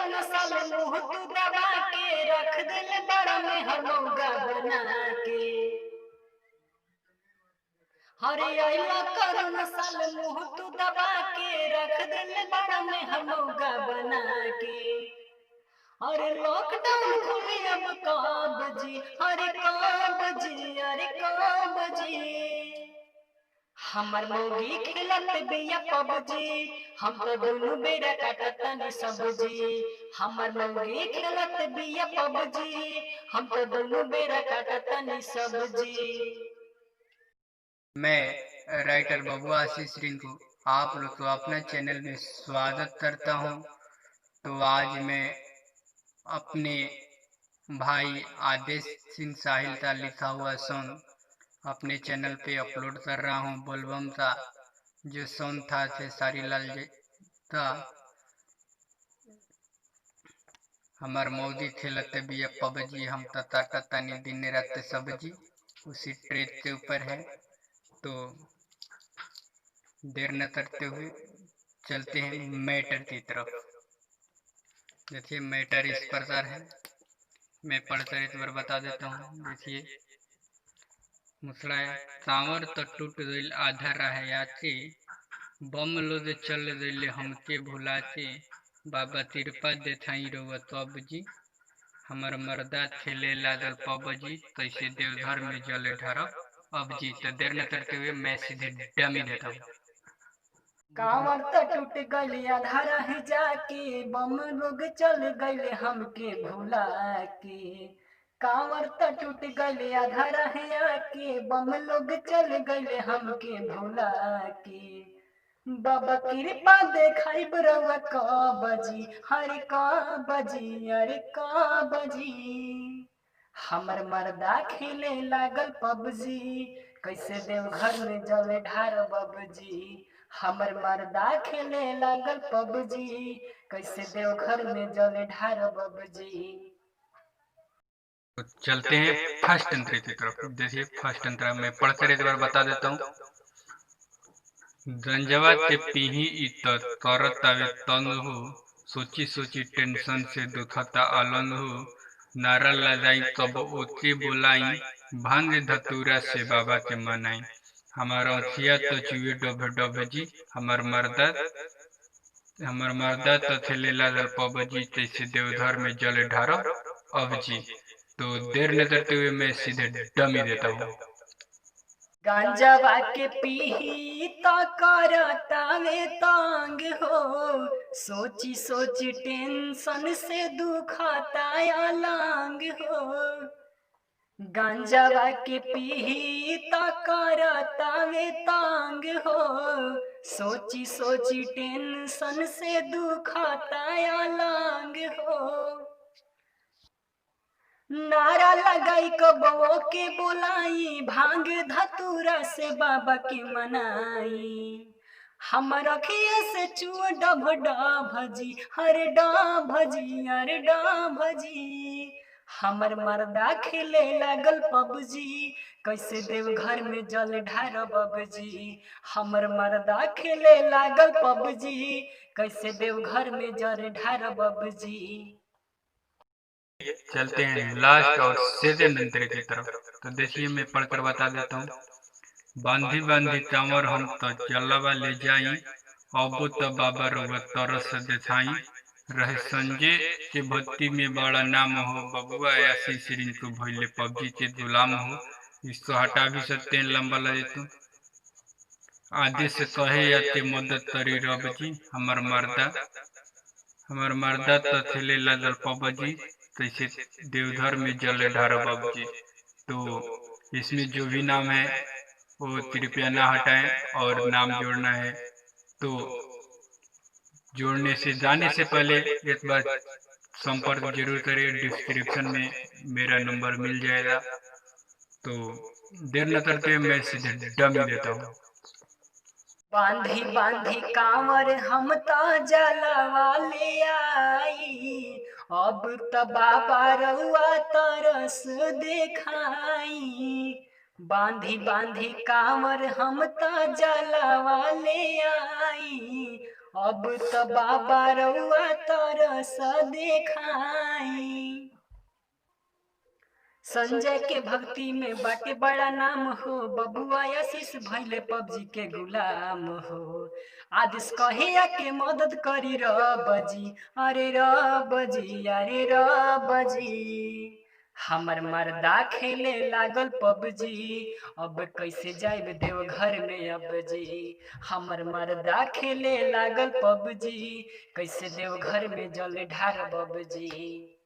Corona साल मुँह तू दबा के रख दिल बड़ा में हलौगा बना के। हरे आइला करोना साल मुँह तू दबा के रख दिल बड़ा में हलौगा बना के। अरे लॉकडाउन खुली अब कब जी, अरे कब जी, अरे कब जी। हमर मौगी खेलत बिया पबजी, हम तो दुनु बेरा काटतनी सब्जी। हमर मौगी खेलत बिया पबजी, हम तो दुनु बेरा काटतनी सब्जी। मैं राइटर बबुआ आशीष रिंकू आप लोग को अपने चैनल में स्वागत करता हूं। तो आज मैं अपने भाई आदेश सिंह साहिल का लिखा हुआ सॉन्ग अपने चैनल पे अपलोड कर रहा हूं। बोलबम का जो सॉन्ग था सारी लाल का हमार मौगी खेलत बिया पबजी, हम तनी दिन रात सब्जी, उसी ट्रेक के ऊपर है। तो देर न करते हुए चलते हैं मैटर की तरफ। देखिए मैटर इस प्रकार है, मैं पढ़कर एक बार बता देता हूँ। देखिए मुसड़ा सांवर तो टूट गईल आधा रहे, बम लोग चल गईले हमके भुलाचे, बाबा तिरपा देथाई रोवा तब जी, हमार मर्दा खेले लागल पबजी, कैसे देवघर में जले ढारब अब जी। तो देर न करते हुए मैं सीधे डमी देता हूँ। कांवर तो टूट गइल आधा रह जाके, बम लोग चल गइल हमके भुला के। कांवर तो टूट गइल आधा रह जाके, बम लोग चल गइल हमके भुला के। बाबा कृपा देखाई बरवा का बजी, हरे का बजी, अरे का बजी। हमर मर्दा खेले लागल पबजी, कैसे देवघर में जले ढार बबजी। हमर मर्दा खेले लागल पबजी, कैसे देवघर में जले ढार बबजी। तो चलते हैं फर्स्ट अंतरे की तरफ। देखिए फर्स्ट अंतरा मैं पढ़कर एक बार बता देता हूँ। गंजवा के पीही इतर करत आवे तंग हो, सोची सोची टेंशन से दुखता अलंग हो, नारा लगाई कब ओके बोलाई, भांग धतूरा से बाबा के मनाई, हमारा अखिया तो चुए डब डब जी, हमार मर्दा तो थेले लागल पबजी, तैसे देवधर में जल ढारो अब जी। तो देर न करते हुए मैं सीधे डमी देता हूँ। गांजावा के पीही तो करतावे तंग हो, सोची सोची टेंशन से दुखता अलंग हो। गांजावा के पीही तो करतावे तंग हो, सोची सोची टेंशन से दुखता अलंग हो। नारा लगाई कबो के बोलाई, भांग धतूरा से बाबा के मनाई। हमर अखिया से चुआ डभ डभजी, हरे डभजी, अरे डभजी। हमर मर्दा खेले लागल पबजी, कैसे देवघर में जल ढार बबजी। हमर मर्दा खेले लागल पबजी, कैसे देवघर में जल ढार बबजी। चलते हैं लास्ट और सेकंड अंतरे की तरफ। तो देखिए मैं पढ़कर बता देता हूँ। बांधी बांधी कांवर हम तो जलवा ले जाई, अब तो बाबा रोग तरस देखाई, रहे संजय के भक्ति में बड़ा नाम हो, बबुआ आशीष रिंकू भइले पबजी के गुलाम हो। इसको हटा भी सकते हैं, लंबा लगे तो आदेश कहे जाते मदद करी रब जी, हमार मर्दा तो थेले लगल पबजी, कैसे देवधर में जले ढार बाबूजी। तो इसमें जो भी नाम है वो कृपया ना हटाएं, और नाम जोड़ना है तो जोड़ने से जाने से पहले एक बार संपर्क जरूर करें। डिस्क्रिप्शन में मेरा नंबर मिल जाएगा। तो देर न करते मैं सीधे डमी देता हूँ। बांधी बांधी कांवर हम तो जलवा ले आई, अब तो बाबा रउआ तरस देखाई। बांधी बांधी कांवर हम तो जलवा ले आई, अब त बाबा रउआ तरस देखाई। संजय के भक्ति में बाटे बड़ा नाम हो, बबुआ आशीष भइले पबजी के गुलाम हो। आदिश कहिया के मदद करी रबजी, अरे रबजी, अरे रबजी। हमर मर्दा खेले लागल पबजी, अब कैसे जाइब देव घर में अब जी। हमर मर्दा खेले लागल पबजी, कैसे देव घर में जल ढार बबजी।